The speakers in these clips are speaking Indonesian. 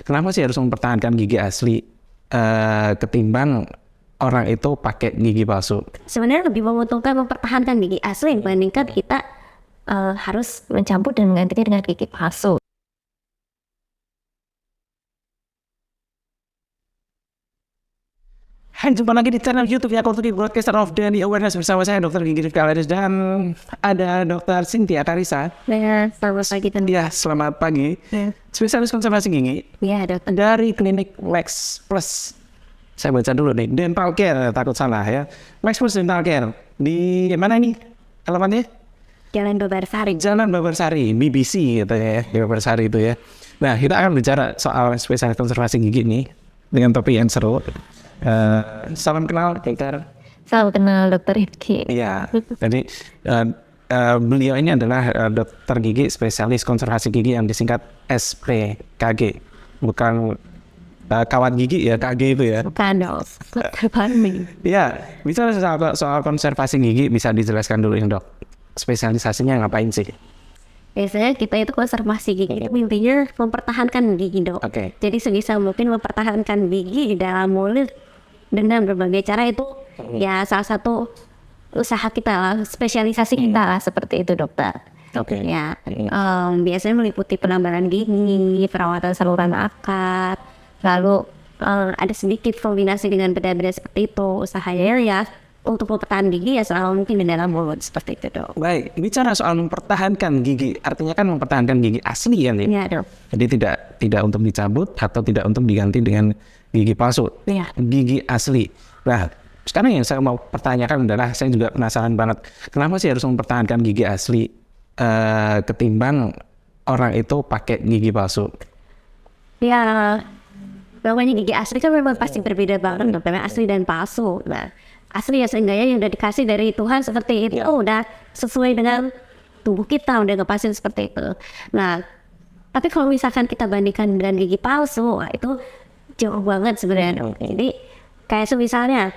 Kenapa sih harus mempertahankan gigi asli ketimbang orang itu pakai gigi palsu? Sebenarnya lebih menguntungkan mempertahankan gigi asli dibandingkan kita harus mencabut dan menggantinya dengan gigi palsu. Hai, jumpa lagi di channel YouTube-nya Konsultasi Broadcaster of Daily Awareness bersama saya Dr. Gigi Rifki Alaris dan ada Dr. Cynthia Karisa. Selamat pagi dan Ya, selamat pagi. Spesialis konservasi gigi ya dokter. dari klinik Max Plus. Saya baca dulu nih, Dental Care, takut salah ya. Max Plus Dental Care di mana ini alamatnya? Jalan Babarsari. Jalan Babarsari, BBC gitu ya, di Babarsari itu ya. Nah, kita akan bicara soal spesialis konservasi gigi nih dengan topik yang seru. Salam kenal, Dokter. Salam kenal Dokter Rifki. Iya, jadi beliau ini adalah dokter gigi spesialis konservasi gigi yang disingkat SPKG, bukan kawat gigi ya, KG itu ya. Bukan dong, farming. Iya, bicara soal konservasi gigi bisa dijelaskan dulu ya, Dok. Spesialisasinya ngapain sih? Biasanya kita itu konservasi gigi itu intinya mempertahankan gigi dok. Oke. Jadi sebisa mungkin mempertahankan gigi di dalam mulut dengan berbagai cara itu ya salah satu usaha kita lah, spesialisasi kita lah seperti itu dokter. Oke. Ya, biasanya meliputi penambahan gigi, perawatan saluran akar, lalu ada sedikit kombinasi dengan benda-benda seperti itu. Usahanya ya untuk mempertahankan gigi ya selalu mungkin di dalam mulut seperti itu dok. Baik, bicara soal mempertahankan gigi, artinya kan mempertahankan gigi asli ya nih. Iya dok. Jadi tidak untuk dicabut atau tidak untuk diganti dengan gigi palsu. Iya. Gigi asli. Nah, sekarang yang saya mau pertanyakan adalah, saya juga penasaran banget, kenapa sih harus mempertahankan gigi asli ketimbang orang itu pakai gigi palsu? Ya, namanya gigi asli kan memang pasti berbeda banget dok, asli dan palsu. Nah, asli ya seenggaknya yang udah dikasih dari Tuhan seperti itu, udah sesuai dengan tubuh kita, udah ngepasin seperti itu. Nah, tapi kalau misalkan kita bandingkan dengan gigi palsu, wah, itu jauh banget sebenarnya. Jadi kayak misalnya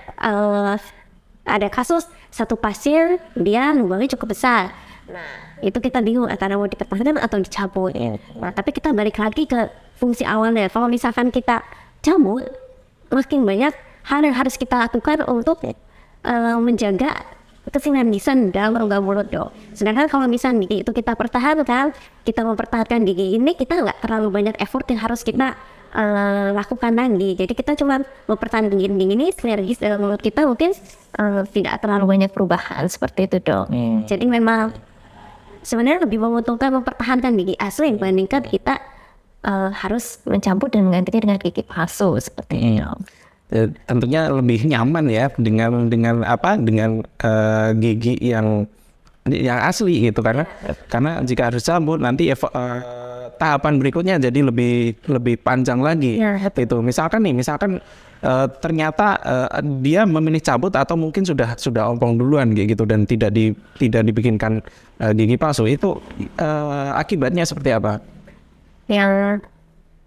ada kasus satu pasien dia lubangnya cukup besar. Nah, itu kita bingung antara mau dipertahankan atau dicabut. Nah, tapi kita balik lagi ke fungsi awalnya. Kalau misalkan kita cabut, makin banyak hal yang harus kita lakukan untuk menjaga kesinambungan dalam rongga mulut dok. Sedangkan kalau misalnya gigi itu kita pertahankan, kita mempertahankan gigi ini, kita nggak terlalu banyak effort yang harus kita lakukan lagi. Jadi kita cuma mempertahankan gigi ini, sinergis dalam mulut kita mungkin tidak terlalu banyak perubahan seperti itu dok. Jadi memang sebenarnya lebih menguntungkan mempertahankan gigi asli dibandingkan kita harus mencabut dan menggantinya dengan gigi palsu seperti itu. Tentunya lebih nyaman ya dengan gigi yang asli gitu, karena jika harus cabut nanti tahapan berikutnya jadi lebih panjang lagi. Itu misalkan ternyata dia memilih cabut atau mungkin sudah ompong duluan gitu dan tidak dibikinkan gigi palsu, itu akibatnya seperti apa? Yang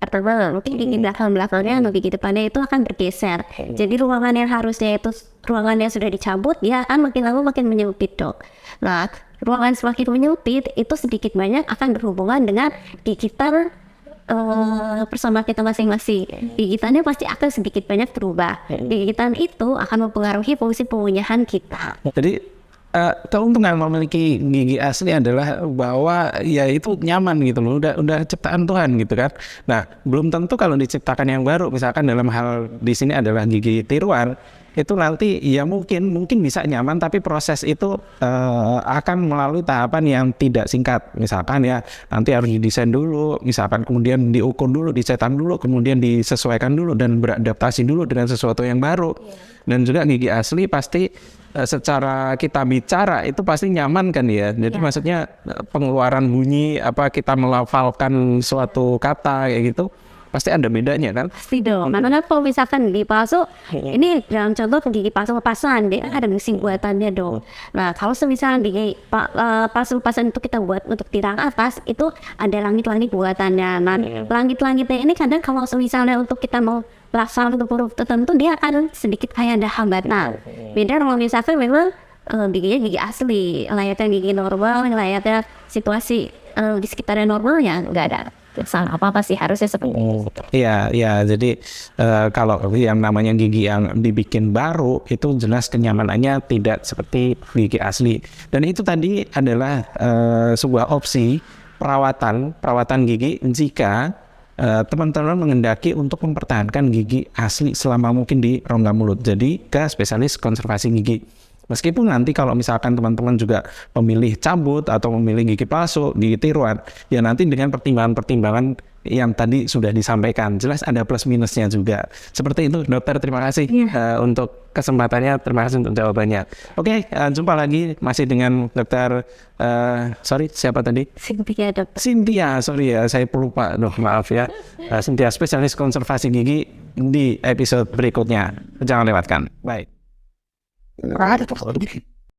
pertama mungkin gigi belakangnya atau gigi depannya itu akan bergeser. Jadi ruangan yang harusnya itu ruangan yang sudah dicabut, dia akan makin lama makin menyempit dok. Nah, ruangan semakin menyempit itu sedikit banyak akan berhubungan dengan gigitan bersama kita masing-masing. Gigitannya pasti akan sedikit banyak berubah. Gigitan itu akan mempengaruhi fungsi pengunyahan kita. Jadi keuntungan memiliki gigi asli adalah bahwa ya itu nyaman gitu loh, udah ciptaan Tuhan gitu kan. Nah, belum tentu kalau diciptakan yang baru, misalkan dalam hal di sini adalah gigi tiruan, itu nanti ya mungkin bisa nyaman, tapi proses itu akan melalui tahapan yang tidak singkat. Misalkan ya nanti harus didesain dulu, misalkan kemudian diukur dulu, dicetak dulu, kemudian disesuaikan dulu dan beradaptasi dulu dengan sesuatu yang baru. Dan juga gigi asli pasti secara kita bicara itu pasti nyaman kan ya. Jadi maksudnya pengeluaran bunyi kita melafalkan suatu kata kayak gitu pasti ada bedanya kan? Pasti dong. Karena kalau misalkan gigi palsu, ini dalam contoh gigi palsu lepasan, dia ada mesin buatannya dong. Nah, kalau misalnya gigi palsu lepasan itu kita buat untuk tirang atas, itu ada langit-langit buatannya. Nah, langit-langitnya ini kadang kalau misalnya untuk kita mau pelaksanaan untuk huruf tertentu, dia akan sedikit kayak ada hambatan. Beda kalau misalkan memang giginya gigi asli, layaknya gigi normal, layaknya situasi di sekitarnya normalnya nggak ada. salah apa sih, harusnya seperti itu. Iya, iya. Jadi kalau yang namanya gigi yang dibikin baru itu jelas kenyamanannya tidak seperti gigi asli. Dan itu tadi adalah sebuah opsi perawatan gigi jika teman-teman mengendaki untuk mempertahankan gigi asli selama mungkin di rongga mulut. Jadi ke spesialis konservasi gigi. Meskipun nanti kalau misalkan teman-teman juga memilih cabut atau memilih gigi palsu, gigi tiruan, ya nanti dengan pertimbangan-pertimbangan yang tadi sudah disampaikan, jelas ada plus minusnya juga. Seperti itu, dokter. Terima kasih untuk kesempatannya, terima kasih untuk jawabannya. Oke, jumpa lagi masih dengan dokter. Siapa tadi? Cynthia, dokter. Cynthia, sorry ya, saya pelupa. Maaf ya. Cynthia, spesialis konservasi gigi di episode berikutnya. Jangan lewatkan. Baik.